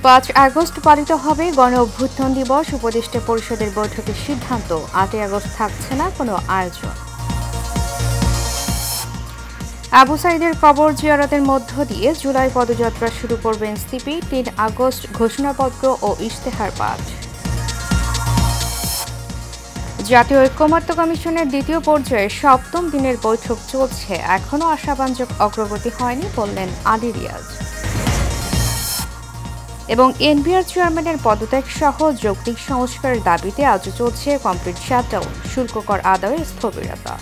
5 August পালিত হবে গণ অভ্যুত্থান দিবস। উপদেষ্টা পরিষদের বৈঠকের সিদ্ধান্ত, 8 আগস্ট থাকছে না কোনো আয়োজন। আবু সাঈদের কবর জিয়ারতের মধ্য দিয়ে জুলাই পদযাত্রা শুরু করবে এনসিপি। 3 আগস্ট ঘোষণাপত্র ও ইশতেহার পাঠ। জাতীয় ঐক্যমত্য কমিশনের দ্বিতীয় পর্যায়ে 7ম দিনের বৈঠক চলছে, এখনও আশাব্যঞ্জক অগ্রগতি হয়নি বললেন আলী রিয়াজ। এবং এনবিআর চেয়ারম্যানের পদত্যাগ সহ যৌক্তিক সংস্কারের দাবিতে আজ চলছে কমপ্লিট শাটডাউন, শুল্ক কর আদায়ে স্থবিরতা।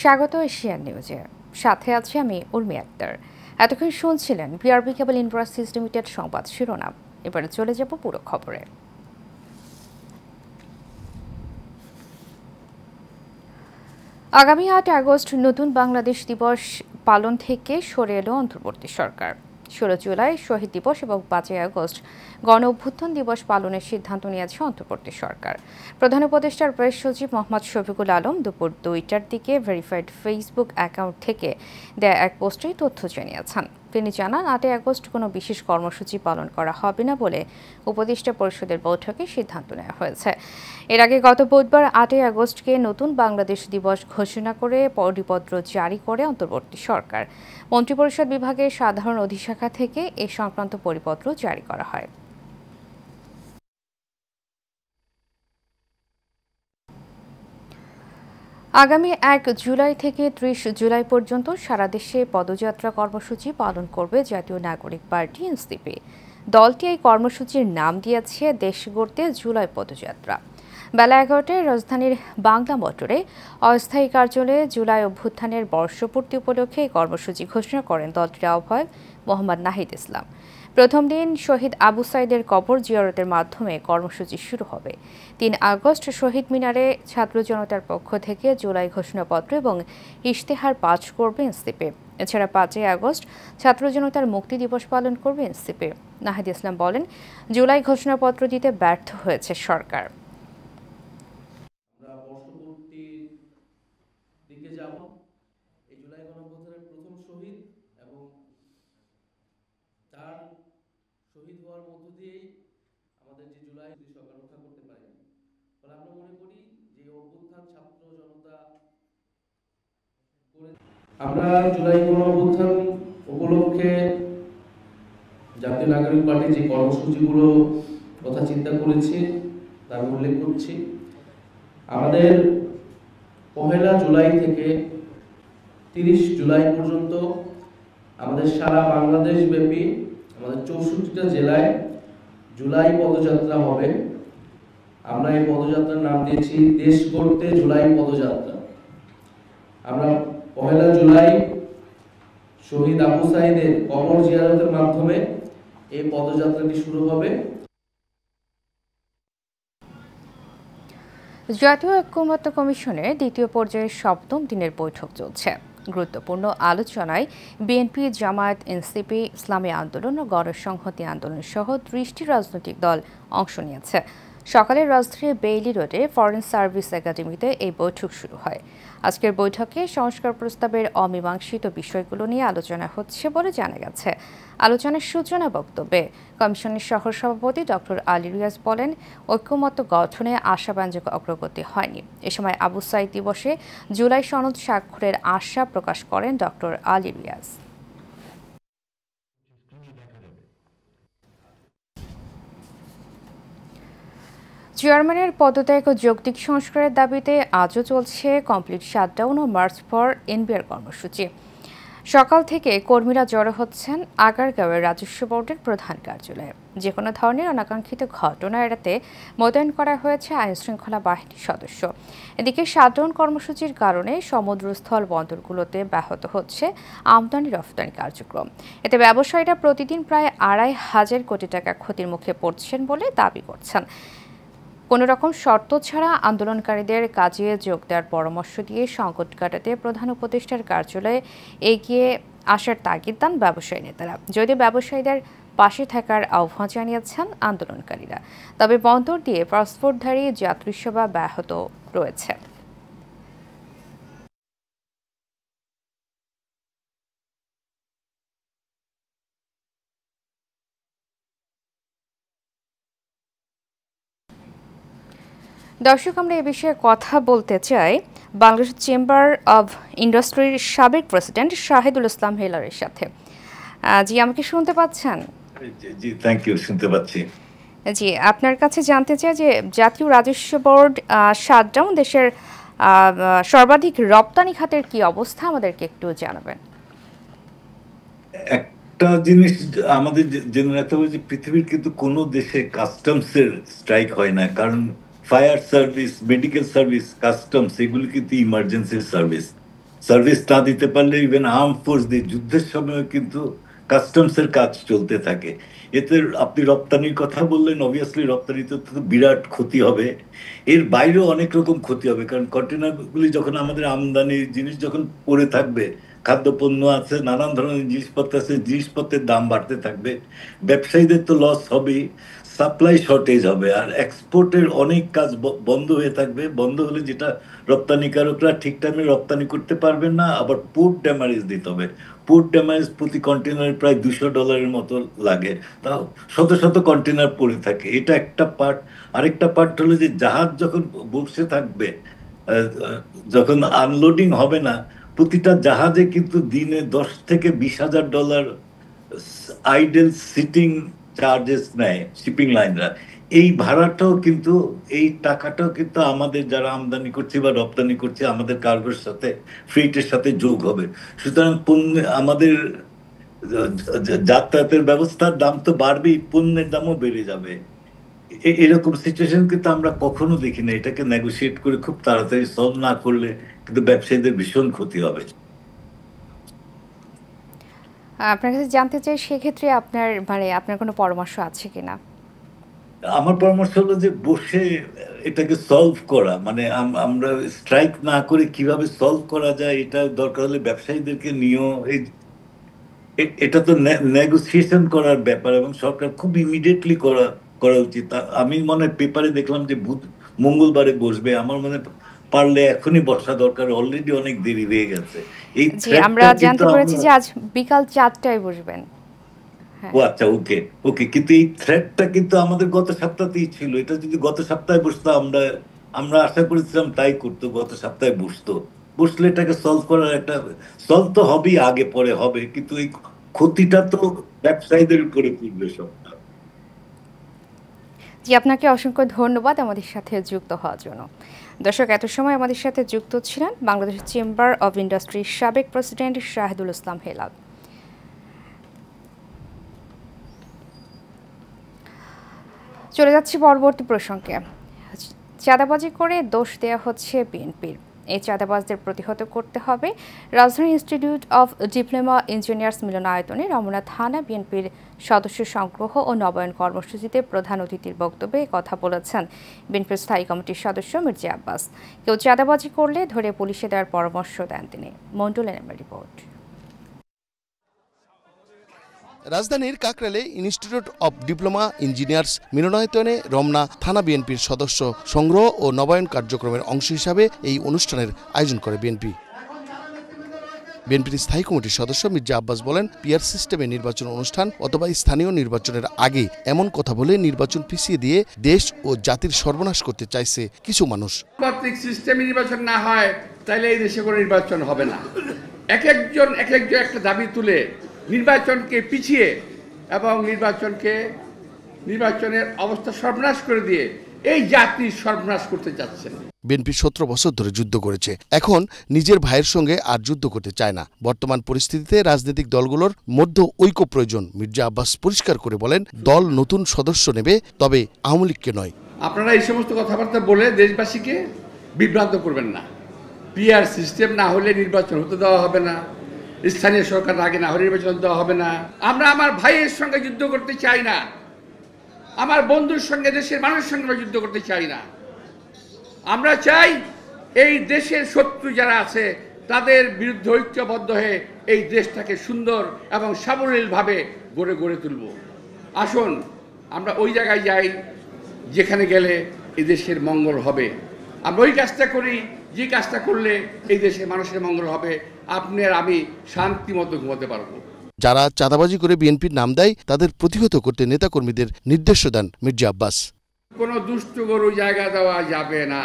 স্বাগত এশিয়ান নিউজে, সাথে আছি আমি উর্মি আক্তার। এতক্ষণ শুনছিলেন বিআরবি কেবল ইন্ডাস্ট্রিজ লিমিটেড সংবাদ শিরোনাম। এবারে চলে যাব পুরো খবরে। আগামী 8 আগস্ট নতুন বাংলাদেশ দিবস পালন থেকে সরে এলো অন্তর্বর্তী সরকার। 16 জুলাই শহীদ দিবস এবং 5 আগস্ট গণ অভ্যুত্থান দিবস পালনের সিদ্ধান্ত নিয়েছে অন্তর্বর্তী সরকার। প্রধান উপদেষ্টার প্রেস সচিব মোহাম্মদ শফিকুল আলম দুপুর 2টার দিকে ভেরিফাইড ফেসবুক অ্যাকাউন্ট থেকে দেয়া এক পোস্টে তথ্য জানিয়েছেন। তিনি জানান, 8 আগস্ট কোনো বিশেষ কর্মসূচি পালন করা হবে না বলে উপদেষ্টা পরিষদের বৈঠকে সিদ্ধান্ত নেওয়া হয়েছে। এর আগে গত বুধবার 8 আগস্টকে নতুন বাংলাদেশ দিবস ঘোষণা করে পরিপত্র জারি করে অন্তর্বর্তী সরকার। মন্ত্রিপরিষদ বিভাগের সাধারণ অধিশাখা থেকে এ সংক্রান্ত পরিপত্র জারি করা হয়। আগামী 1 জুলাই থেকে 30 জুলাই পর্যন্ত সারা দেশে পদযাত্রা কর্মসূচি পালন করবে জাতীয় নাগরিক পার্টি এনসিপি। দলটি এই কর্মসূচির নাম দিয়েছে দেশ গড়তে জুলাই পদযাত্রা। বেলা 11টায় রাজধানীর বাংলা মোটরে অস্থায়ী কার্যালয়ে জুলাই অভ্যুত্থানের বর্ষপূর্তি উপলক্ষে এই কর্মসূচি ঘোষণা করেন দলটির আহ্বায়ক মোহাম্মদ নাহিদ ইসলাম। প্রথম দিন শহীদ আবু সাঈদের কবর জিয়ারতের মাধ্যমে কর্মসূচি শুরু হবে। 3 আগস্ট শহীদ মিনারে ছাত্র জনতার পক্ষ থেকে জুলাই ঘোষণাপত্র এবং ইশতেহার পাঠ করবে এনসিপি। এছাড়া 5 আগস্ট ছাত্র জনতার মুক্তি দিবস পালন করবে এনসিপি। নাহিদ ইসলাম বলেন, জুলাই ঘোষণাপত্র দিতে ব্যর্থ হয়েছে সরকার। শহীদ হওয়ার মধ্য দিয়েই আমাদের যে জুলাই সরকার রক্ষা করতে পারেনি। ফলে আমরা মনে করি যে অভ্যুত্থান ছাত্র জনতা করে আমরা জুলাই অভ্যুত্থান উপলক্ষে জাতীয় নাগরিক পার্টি যে কর্মসূচিগুলো কথা চিন্তা করেছি তার উল্লেখ করছি। আমাদের 1 জুলাই থেকে 30 জুলাই পর্যন্ত আমাদের সারা বাংলাদেশ ব্যাপী আমাদের 64টা জেলায় জুলাই পদযাত্রা হবে। আমরা এই পদযাত্রার নাম দিয়েছি দেশ গড়তে জুলাই পদযাত্রা। আমরা 1 জুলাই শহীদ আবু সাঈদের কবর জিয়ারতের মাধ্যমে এই পদযাত্রাটি শুরু হবে। জাতীয় ঐক্যমত্য কমিশনের দ্বিতীয় পর্যায়ের 7ম দিনের বৈঠক চলছে। গুরুত্বপূর্ণ আলোচনায় বিএনপি, জামায়াত, এনসিপি, ইসলামী আন্দোলন ও গণসংহতি আন্দোলন সহ 30টি রাজনৈতিক দল অংশ নিয়েছে। সকালে রাজধানীর বেইলি রোডে ফরেন সার্ভিস একাডেমিতে এই বৈঠক শুরু হয়। আজকের বৈঠকে সংস্কার প্রস্তাবের অমীমাংসিত বিষয়গুলো নিয়ে আলোচনা হচ্ছে বলে জানা গেছে। আলোচনার সূচনা বক্তব্যে কমিশনের সহসভাপতি ডক্টর আলী রিয়াজ বলেন, ঐক্যমত্য গঠনে আশাব্যঞ্জক অগ্রগতি হয়নি। এ সময় আবু সাঈদ দিবসে জুলাই সনদ স্বাক্ষরের আশা প্রকাশ করেন ডক্টর আলী রিয়াজ। চেয়ারম্যানের পদত্যাগ ও যৌক্তিক সংস্কারের দাবিতে আজও চলছে কমপ্লিট শাটডাউন ও মার্চ ফর এনবিআর কর্মসূচি। সকাল থেকে কর্মীরা জড়ো হচ্ছেন আগারগাঁওয়ের রাজস্ব বোর্ডের প্রধান কার্যালয়ে। যে কোনো ধরনের অনাকাঙ্ক্ষিত ঘটনা এড়াতে মোতায়েন করা হয়েছে আইনশৃঙ্খলা বাহিনীর সদস্য। এদিকে শাটডাউন কর্মসূচির কারণে সমুদ্রস্থল বন্দরগুলোতে ব্যাহত হচ্ছে আমদানি রফতানি কার্যক্রম। এতে ব্যবসায়ীরা প্রতিদিন প্রায় 2,500 কোটি টাকা ক্ষতির মুখে পড়ছেন বলে দাবি করছেন। কোনো রকম শর্ত ছাড়া আন্দোলনকারীদের কাজে যোগ দেওয়ার পরামর্শ দিয়ে সংকট কাটাতে প্রধান উপদেষ্টার কার্যালয়ে এগিয়ে আসার তাগিদ দেন ব্যবসায়ী নেতারা। যদিও ব্যবসায়ীদের পাশে থাকার আহ্বান জানিয়েছেন আন্দোলনকারীরা। তবে বন্দর দিয়ে পাসপোর্টধারী যাত্রী সেবা ব্যাহত রয়েছে। দর্শক, আমরা এ বিষয়ে কথা বলতে চাই বাংলাদেশ চেম্বার অব ইন্ডাস্ট্রির সাবেক প্রেসিডেন্ট শাহিদুল ইসলাম হেলালের সাথে। জি, আমাকে শুনতে পাচ্ছেন? জি, থ্যাংক ইউ, শুনতে পাচ্ছি। জি, আপনার কাছে জানতে চাই যে জাতীয় রাজস্ব বোর্ড শাটডাউন, দেশের সর্বাধিক রপ্তানি খাতের কি অবস্থা, আমাদেরকে একটু জানাবেন। একটা জিনিস আমাদের জেনে রাখতে হবে যে পৃথিবীর কিন্তু কোনো দেশে কাস্টমসের স্ট্রাইক হয় না, কারণ fire service, medical service, customs এগুলো কিন্তু ইমার্জেন্সি সার্ভিস না দিতে পারলে ইভেন আর্ম ফোর্স দিয়ে যুদ্ধের সময় কিন্তু কাস্টমসের কাজ চলতে থাকে। এতে আপনি রপ্তানির কথা বললেন, অবভিয়াসলি রপ্তানিতে তো বিরাট ক্ষতি হবে। এর বাইরেও অনেক রকম ক্ষতি হবে, কারণ কন্টেনারগুলি যখন আমাদের আমদানি জিনিস যখন পড়ে থাকবে, খাদ্যপণ্য আছে, নানান ধরনের জিনিসপত্র আছে, জিনিসপত্রের দাম বাড়তে থাকবে, ব্যবসায়ীদের তো লস হবেই, সাপ্লাই শর্টেজ হবে, আর এক্সপোর্টের অনেক কাজ বন্ধ হয়ে থাকবে। বন্ধ হলে যেটা রপ্তানিকারকরা ঠিক টাইমে রপ্তানি করতে পারবেন না, আবার পোর্ট ড্যামারেজ দিতে হবে। পোর্ট ড্যামারেজ প্রতি কন্টেনার প্রায় $200 মতো লাগে, তাও শত শত কন্টেনার পড়ে থাকে। এটা একটা পার্ট। আরেকটা পার্ট হলো যে জাহাজ যখন বসে থাকবে, যখন আনলোডিং হবে না, প্রতিটা জাহাজে কিন্তু দিনে $10,000 থেকে $20,000 আইডেল সিটিং চার্জেস নেয় শিপিং লাইনরা। এই ভাড়াটাও কিন্তু, এই টাকাটাও কিন্তু আমাদের যারা আমদানি করছে বা রপ্তানি করছে আমাদের কার্গোর সাথে, ফ্রেটের সাথে যোগ হবে। সুতরাং আমাদের যাতায়াতের ব্যবস্থার দাম তো বাড়বেই, পণ্যের দামও বেড়ে যাবে। এরকম সিচুয়েশন কিন্তু আমরা কখনো দেখি না। এটাকে নেগোশিয়েট করে খুব তাড়াতাড়ি সলভ না করলে কিন্তু ব্যবসায়ীদের ভীষণ ক্ষতি হবে। আপনার কাছে জানতে চাই, সেক্ষেত্রে আপনার কোনো পরামর্শ আছে কিনা? আমার পরামর্শ হলো যে বসে এটাকে সলভ করা, মানে আমরা স্ট্রাইক না করে কিভাবে সলভ করা যায়, এটা দরকার হলে ব্যবসায়ীদেরকে নিয়েও এটা তো নেগোসিয়েশন করার ব্যাপার, এবং সরকার খুব ইমিডিয়েটলি করা উচিত। আমি মনে হয় পেপারে দেখলাম যে মঙ্গলবারে বসবে। আমার মনে পারলে এখনই বসা দরকার, অলরেডি অনেক দেরি হয়ে গেছে। এই আমরা জানতে পেরেছি যে আজ বিকাল 4টায় বসবেন। ও আচ্ছা, ওকে ওকে, কিন্তু এই থ্রেটটা কিন্তু আমাদের গত সপ্তাহতেই ছিল। এটা যদি গত সপ্তাহে বসতো, আমরা আশা করেছিলাম তাই করতো, গত সপ্তাহে বসলে এটাকে সলভ করার একটা, সলভ তো হবেই, আগে পরে হবে, কিন্তু এই ক্ষতিটা তো ব্যবসায়ীদের উপরে পড়বে সবটা। জি, আপনাকে অসংখ্য ধন্যবাদ আমাদের সাথে যুক্ত হওয়ার জন্য। দর্শক, এত সময় আমাদের সাথে যুক্ত ছিলেন বাংলাদেশ চেম্বার অব ইন্ডাস্ট্রির সাবেক প্রেসিডেন্ট শাহিদুল ইসলাম হেলাল। চলে যাচ্ছি পরবর্তী প্রসঙ্গে। চাঁদাবাজি করে দোষ দেওয়া হচ্ছে বিএনপির। এই চাঁদাবাজদের প্রতিহত করতে হবে। রাজধানী ইনস্টিটিউট অফ ডিপ্লোমা ইঞ্জিনিয়ার্স মিলনায়তনে রমনা থানা বিএনপির সদস্য সংগ্রহ ও নবায়ন কর্মসূচিতে প্রধান অতিথির বক্তব্যে কথা বলেছেন বিএনপির স্থায়ী কমিটির সদস্য মির্জা আব্বাস। কেউ চাঁদাবাজি করলে ধরে পুলিশে দেওয়ার পরামর্শ দেন তিনি। মন্ডল এনএমের রিপোর্ট। রাজধানীর কাকরাইলে ইনস্টিটিউট অব ডিপ্লোমা ইঞ্জিনিয়ার্স মিলনায়তনে রমনা থানা বিএনপির সদস্য সংগ্রহ ও নবায়ন কার্যক্রমের অংশ হিসাবে এই অনুষ্ঠানের আয়োজন করে বিএনপির স্থায়ী কমিটির সদস্য মির্জা আব্বাস বলেন, পিআর সিস্টেমে নির্বাচন অনুষ্ঠান অথবা স্থানীয় নির্বাচনের আগে এমন কথা বলে নির্বাচন পিছিয়ে দিয়ে দেশ ও জাতির সর্বনাশ করতে চাইছে কিছু মানুষ। সিস্টেমে নির্বাচন না হয় তাহলে এই দেশে কোনো নির্বাচন হবে না। এক একজন একটা দাবি তুলে নির্বাচনকে পিছিয়ে এবং নির্বাচনের অবস্থা সর্বনাশ করে দিয়ে এই জাতির সর্বনাশ করতে যাচ্ছেন। বিএনপি 17 বছর ধরে যুদ্ধ করেছে, এখন নিজের ভাইয়ের সঙ্গে আর যুদ্ধ করতে চায় না। বর্তমান পরিস্থিতিতে রাজনৈতিক দলগুলোর মধ্যে ঐক্য প্রয়োজন। মির্জা আব্বাস পরিষ্কার করে বলেন, দল নতুন সদস্য নেবে, তবে আওয়ামী লীগকে নয়। আপনারা এই সমস্ত কথাবার্তা বলে দেশবাসীকে বিভ্রান্ত করবেন না। পিআর সিস্টেম না হলে নির্বাচন হতে দেওয়া হবে না, স্থানীয় সরকার আগে না হলে নির্বাচন দেওয়া হবে না। আমরা আমার ভাইয়ের সঙ্গে যুদ্ধ করতে চাই না, আমার বন্ধুর সঙ্গে, দেশের মানুষের সঙ্গে যুদ্ধ করতে চাই না। আমরা চাই এই দেশের শত্রু যারা আছে তাদের বিরুদ্ধে ঐক্যবদ্ধ হয়ে এই দেশটাকে সুন্দর এবং সাবলীলভাবে গড়ে তুলব। আসুন আমরা ওই জায়গায় যাই যেখানে গেলে এই দেশের মঙ্গল হবে। আমরা ওই কাজটা করি যে কাজটা করলে এই দেশের মানুষের মঙ্গল হবে, আপনি আর আমি শান্তি মতো ঘুমাতে পারবো। যারা চাঁদাবাজি করে বিএনপির নাম দেয় তাদের প্রতিহত করতে নেতাকর্মীদের নির্দেশ দেন মির্জা আব্বাস। কোনো দুষ্ট গরু জায়গা দেওয়া যাবে না,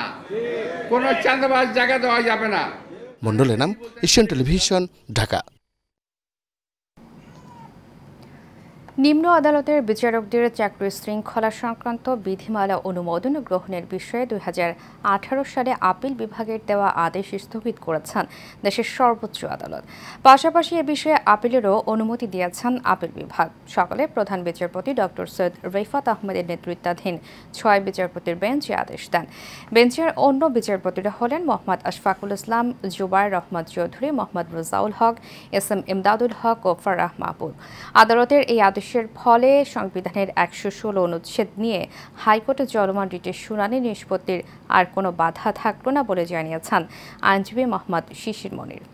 কোনো চাঁদাবাজ জায়গা দেওয়া যাবে না। Mondal Enam, Asian television, Dhaka. নিম্ন আদালতের বিচারকদের চাকরি শৃঙ্খলা সংক্রান্ত বিধিমালা অনুমোদন গ্রহণের বিষয়ে 2018 সালে আপিল বিভাগের দেওয়া আদেশ স্থগিত করেছেন দেশের সর্বোচ্চ আদালত। পাশাপাশি এ বিষয়ে আপিলেরও অনুমতি দিয়েছেন আপিল বিভাগ। সকালে প্রধান বিচারপতি ডক্টর সৈয়দ রিফাত আহমেদের নেতৃত্বাধীন 6 বিচারপতির বেঞ্চ আদেশ দেন। বেঞ্চের অন্য বিচারপতিরা হলেন মোহাম্মদ আশফাকুল ইসলাম, জুবায়ের রহমান চৌধুরী, মোহাম্মদ রেজাউল হক, SM ইমদাদুল হক ও ফারাহ মাহবুব। আদালতের এই আদেশের ফলে সংবিধানের 116 অনুচ্ছেদ নিয়ে হাইকোর্টে চলমান রিটের শুনানি নিষ্পত্তির আর কোনো বাধা থাকল না বলে জানিয়েছেন আইনজীবী মোহাম্মদ শিশির মনির।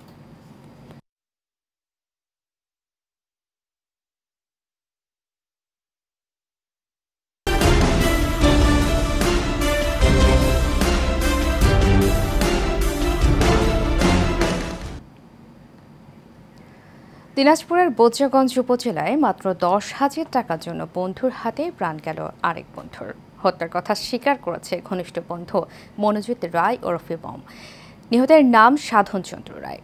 দিনাজপুরের বোচাগঞ্জ উপজেলায় মাত্র 10,000 টাকার জন্য বন্ধুর হাতে প্রাণ গেল আরেক বন্ধুর। হত্যার কথা স্বীকার করেছে ঘনিষ্ঠ বন্ধু মনোজিৎ রায় ওরফে বম। নিহতের নাম সাধন চন্দ্র রায়।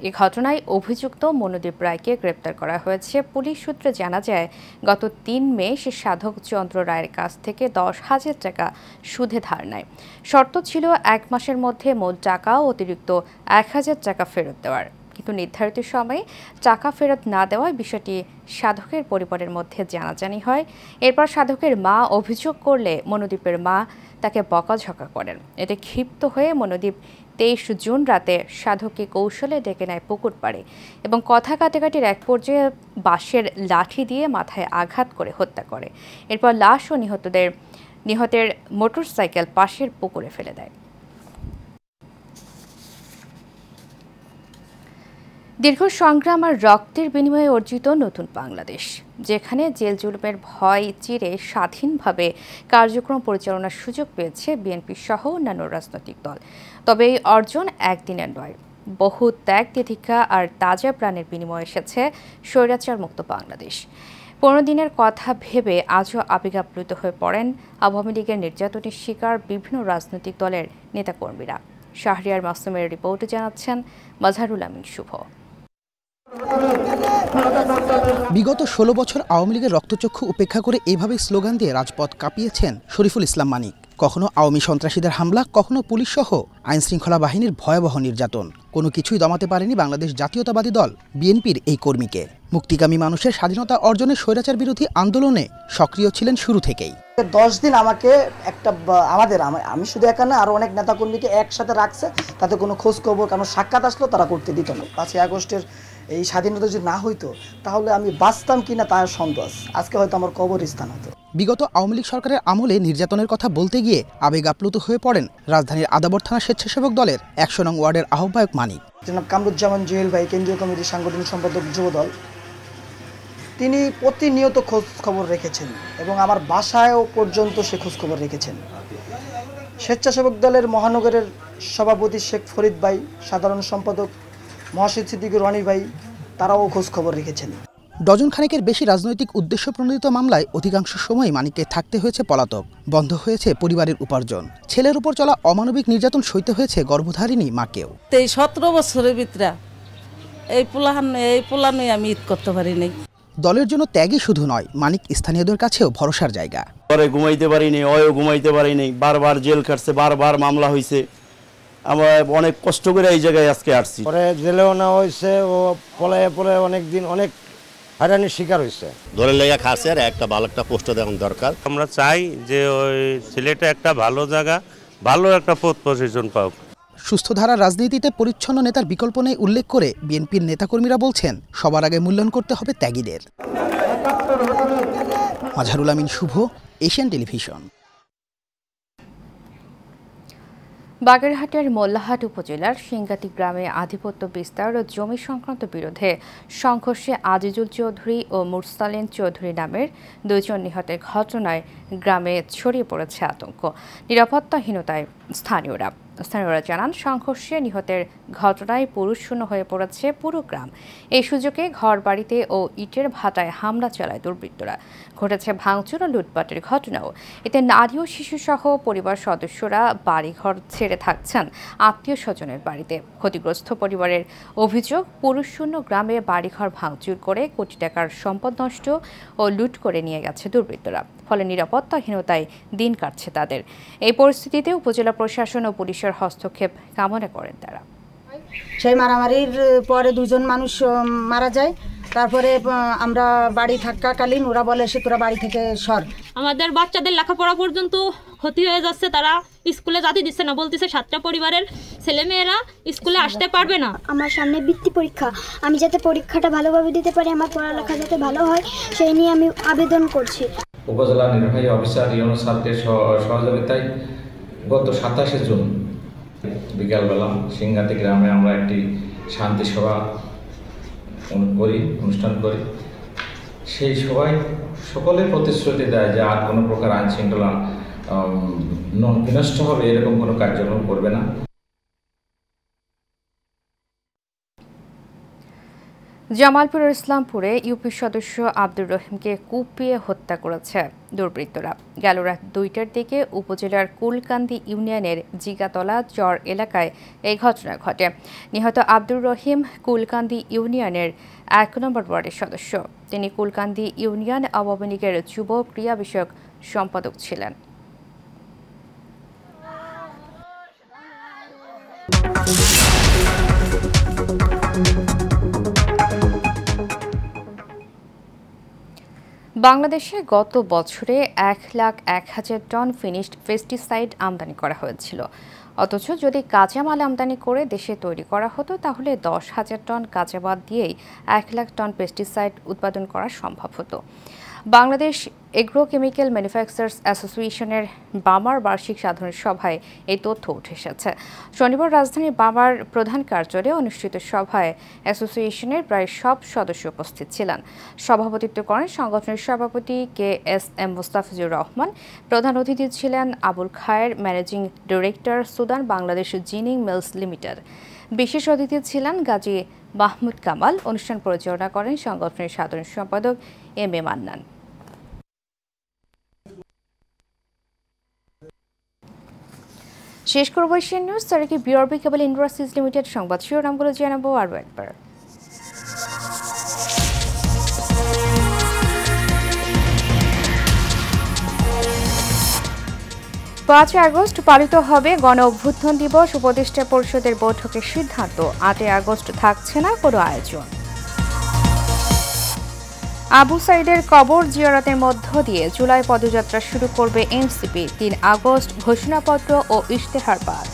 এই ঘটনায় অভিযুক্ত মনোদীপ রায়কে গ্রেপ্তার করা হয়েছে। পুলিশ সূত্রে জানা যায়, গত 3 মে সে সাধক চন্দ্র রায়ের কাছ থেকে 10,000 টাকা সুদে ধার নেয়। শর্ত ছিল 1 মাসের মধ্যে মূল টাকা অতিরিক্ত 1,000 টাকা ফেরত দেওয়ার। কিন্তু নির্ধারিত সময়ে টাকা ফেরত না দেওয়ায় বিষয়টি সাধকের পরিবারের মধ্যে জানাজানি হয়। এরপর সাধকের মা অভিযোগ করলে মনোদীপের মা তাকে বকাঝকা করেন। এতে ক্ষিপ্ত হয়ে মনোদীপ 23 জুন রাতে সাধককে কৌশলে ডেকে নেয় পুকুর পাড়ে এবং কথা কাটাকাটির এক পর্যায়ে বাঁশের লাঠি দিয়ে মাথায় আঘাত করে হত্যা করে। এরপর লাশ ও নিহতের মোটরসাইকেল পাশের পুকুরে ফেলে দেয়। দীর্ঘ সংগ্রাম আর রক্তের বিনিময়ে অর্জিত নতুন বাংলাদেশ, যেখানে জেল জুলুমের ভয় চিরে স্বাধীনভাবে কার্যক্রম পরিচালনার সুযোগ পেয়েছে বিএনপি সহ অন্যান্য রাজনৈতিক দল। তবে এই অর্জন একদিনের নয়, বহু ত্যাগ তিতিক্ষা আর তাজা প্রাণের বিনিময়ে এসেছে স্বৈরাচার মুক্ত বাংলাদেশ। 15 দিনের কথা ভেবে আজও আবেগাপ্লুত হয়ে পড়েন আওয়ামী লীগের নির্যাতনের শিকার বিভিন্ন রাজনৈতিক দলের নেতাকর্মীরা। শাহরিয়ার মাসুমের রিপোর্টে জানাচ্ছেন মাজহারুল আমিন শুভ। বিগত 16 বছর আওয়ামী লীগের রক্তচক্ষু উপেক্ষা করে এভাবে স্লোগান দিয়ে রাজপথ কাঁপিয়েছেন শরীফুল ইসলাম মানিক। কখনো আওয়ামী সন্ত্রাসীদের হামলা, কখনো পুলিশ সহ আইনশৃঙ্খলা বাহিনীর ভয়াবহ নির্যাতন, কোনো কিছুই দমাতে পারেনি বাংলাদেশ জাতীয়তাবাদী দল বিএনপির এই কর্মীকে। মুক্তিকামী মানুষের স্বাধীনতা অর্জনে স্বৈরাচার বিরোধী আন্দোলনে সক্রিয় ছিলেন শুরু থেকেই। 10 দিন আমাকে আমি শুধু একা না, আরো অনেক নেতাকর্মীকে একসাথে রাখছে, তাতে কোনো খোঁজ খবর, কারণ সাক্ষাৎ আসলো তারা করতে দিত না। 5 আগস্টের এই স্বাধীনতা যদি না হইতো তাহলে আমি বাঁচতাম কিনা তার সন্দেহ আছে। আজকে হয়তো আমার কবরস্থান হতো। বিগত আওয়ামী লীগ সরকারের আমলে নির্যাতনের কথা বলতে গিয়ে আবেগ আপ্লুত হয়ে পড়েন রাজধানীর আদাবর থানা স্বেচ্ছাসেবক দলের 100 নং ওয়ার্ডের আহ্বায়ক মানিক। জনাব কামরুজ্জামান জুয়েল ভাই, কেন্দ্রীয় কমিটির সাংগঠনিক সম্পাদক যুবদল, তিনি প্রতিনিয়ত খোঁজ খবর রেখেছেন এবং আমার বাসায়ও পর্যন্ত সে খোঁজ খবর রেখেছেন। স্বেচ্ছাসেবক দলের মহানগরের সভাপতি শেখ ফরিদ ভাই, সাধারণ সম্পাদক মহাসিদ সিদ্দিকুর রনি ভাই, তারাও খোঁজ খবর রেখেছেন। ডজন খানেকের বেশি রাজনৈতিক উদ্দেশ্য প্রণোদিত মামলায় অধিকাংশ সময় মানিককে থাকতে হয়েছে পলাতক, বন্ধ হয়েছে পরিবারের উপার্জন, ছেলের উপর চলা অমানবিক নির্যাতন সইতে হয়েছে গর্ভধারিণী মাকেও। 17 বছরের ভিতরে এই পোলানো আমি ঈদ করতে পারি নাই। দলের জন্য ত্যাগই শুধু নয়, মানিক স্থানীয়দের কাছেও ভরসার জায়গা। পরে ঘুমাইতে পারিনি, অয়ও ঘুমাইতে পারিনি, বারবার জেল কাটছে, বারবার মামলা হয়েছে। আমরা অনেক কষ্ট করে এই জায়গায় আজকে আসছি। পরে জেলেও না হয়েছে, ও পরে অনেক দিন অনেক হয়রানির শিকার হয়েছে। ধরে লেগে খাচ্ছে আর একটা ভালো একটা পোস্ট দেওয়া দরকার। আমরা চাই যে ওই ছেলেটা একটা ভালো জায়গা, ভালো একটা পদ পজিশন পাক। সুস্থ ধারার রাজনীতিতে পরিচ্ছন্ন নেতার বিকল্প নেই উল্লেখ করে বিএনপির নেতাকর্মীরা বলছেন, সবার আগে মূল্যায়ন করতে হবে ত্যাগীদের। মাজহারুল আমিন শুভ, এশিয়ান টেলিভিশন। বাগেরহাটের মোল্লাহাট উপজেলার সিংগাতি গ্রামে আধিপত্য বিস্তার ও জমি সংক্রান্ত বিরোধে সংঘর্ষে আজিজুল চৌধুরী ও মুরসালিন চৌধুরী নামের দুইজন নিহতের ঘটনায় গ্রামে ছড়িয়ে পড়েছে আতঙ্ক। নিরাপত্তাহীনতায় স্থানীয়রা জানান, সংঘর্ষে নিহতের ঘটনায় পুরুষশূন্য হয়ে পড়েছে পুরো গ্রাম। এই সুযোগে ঘরবাড়িতে ও ইটের ভাটায় হামলা চালায় দুর্বৃত্তরা। ঘটেছে ভাঙচুর ও লুটপাটের ঘটনাও। এতে নারী ও শিশুসহ পরিবার সদস্যরা বাড়িঘর ছেড়ে থাকছেন আত্মীয় স্বজনের বাড়িতে। ক্ষতিগ্রস্ত পরিবারের অভিযোগ, পুরুষশূন্য গ্রামে বাড়িঘর ভাঙচুর করে কোটি টাকার সম্পদ নষ্ট ও লুট করে নিয়ে গেছে দুর্বৃত্তরা। ফলে নিরাপত্তাহীনতায় দিন কাটছে তাদের। এই পরিস্থিতিতে উপজেলা প্রশাসন ও পুলিশের হস্তক্ষেপ কামনা করেন তারা। সেই মারামারির পরে দুজন মানুষ মারা যায়। তারপরে আমরা বাড়ি থাকাকালীন ওরা বলে সে তোরা বাড়ি থেকে সর। আমাদের বাচ্চাদের লেখাপড়া পর্যন্ত ক্ষতি হয়ে যাচ্ছে, তারা স্কুলে যেতে দিচ্ছে না, বলতেছে 7টা পরিবারের ছেলেমেয়েরা স্কুলে আসতে পারবে না। আমার সামনে বৃত্তি পরীক্ষা, আমি যাতে পরীক্ষাটা ভালোভাবে দিতে পারি, আমার পড়ালেখা যাতে ভালো হয় সেই নিয়ে আমি আবেদন করছি। উপজেলা নির্বাহী অফিসার ইউনুস সাহেবের সহযোগিতায় গত 27 জুন বিকালবেলা সিংগাতি গ্রামে আমরা একটি শান্তি সভা অনুষ্ঠান করি। সেই সভায় সকলে প্রতিশ্রুতি দেয় যে আর কোনো প্রকার আইন শৃঙ্খলা বিনষ্ট হবে এরকম কোনো কার্যক্রম করবে না। জামালপুরের ইসলামপুরে ইউপি সদস্য আব্দুর রহিমকে কুপিয়ে হত্যা করেছে দুর্বৃত্তরা। গেল রাত 2টার দিকে উপজেলার কুলকান্দি ইউনিয়নের জিগাতলা চর এলাকায় এই ঘটনা ঘটে। নিহত আব্দুর রহিম কুলকান্দি ইউনিয়নের 1 নম্বর ওয়ার্ডের সদস্য। তিনি কুলকান্দি ইউনিয়ন আওয়ামী লীগের যুব ক্রিয়া বিষয়ক সম্পাদক ছিলেন। বাংলাদেশে গত বছরে 1,01,000 টন ফিনিশড পেস্টিসাইড আমদানি করা হয়েছিল। অথচ যদি কাঁচামাল আমদানি করে দেশে তৈরি করা হতো তাহলে 10,000 টন কাঁচা বাদ দিয়েই 1 লাখ টন পেস্টিসাইড উৎপাদন করা সম্ভব হতো। বাংলাদেশ এগ্রোকেমিক্যাল ম্যানুফ্যাকচারার্স অ্যাসোসিয়েশনের বামার বার্ষিক সাধারণ সভায় এই তথ্য উঠে এসেছে। শনিবার রাজধানীর বামার প্রধান কার্যালয়ে অনুষ্ঠিত সভায় অ্যাসোসিয়েশনের প্রায় সব সদস্য উপস্থিত ছিলেন। সভাপতিত্ব করেন সংগঠনের সভাপতি KSM মোস্তাফিজুর রহমান। প্রধান অতিথি ছিলেন Abul Khair, managing director Sudan Bangladesh ginning mills limited. বিশেষ অতিথি ছিলেন গাজী মাহমুদ কামাল। অনুষ্ঠান পরিচালনা করেন সংগঠনের সাধারণ সম্পাদক M A মান্নান। শেষ করব এশিয়ান নিউজ। তার আগে BRB কেবল ইন্ডাস্ট্রিজ লিমিটেড সংবাদ শিরোনামগুলো জানাবো আরও একবার। 5 আগস্ট পালিত হবে গণ অভ্যুত্থান দিবস। উপদেষ্টা পরিষদের বৈঠকের সিদ্ধান্ত, 8 আগস্ট থাকছে না কোনো আয়োজন। আবু সাইদের কবর জিয়ারতের মধ্য দিয়ে জুলাই পদযাত্রা শুরু করবে এনসিপি। 3 আগস্ট ঘোষণাপত্র ও ইশতেহার পাঠ।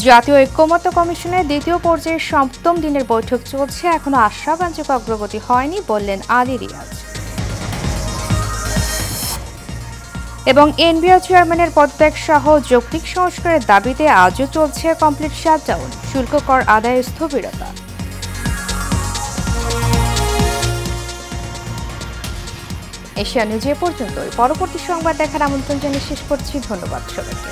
জাতীয় ঐক্যমত্য কমিশনের দ্বিতীয় পর্যায়ের 7ম দিনের বৈঠক চলছে, এখনো আশাব্যঞ্জক অগ্রগতি হয়নি বললেন আলী রিয়াজ। এবং এনবিআর চেয়ারম্যানের পদত্যাগ সহ যৌক্তিক সংস্কারের দাবিতে আজও চলছে কমপ্লিট শাটডাউন, শুল্ক কর আদায়ে স্থবিরতা। এশিয়া নিউজ এ পর্যন্তই। পরবর্তী সংবাদ দেখার আমন্ত্রণ জানিয়ে শেষ করছি। ধন্যবাদ সবাইকে।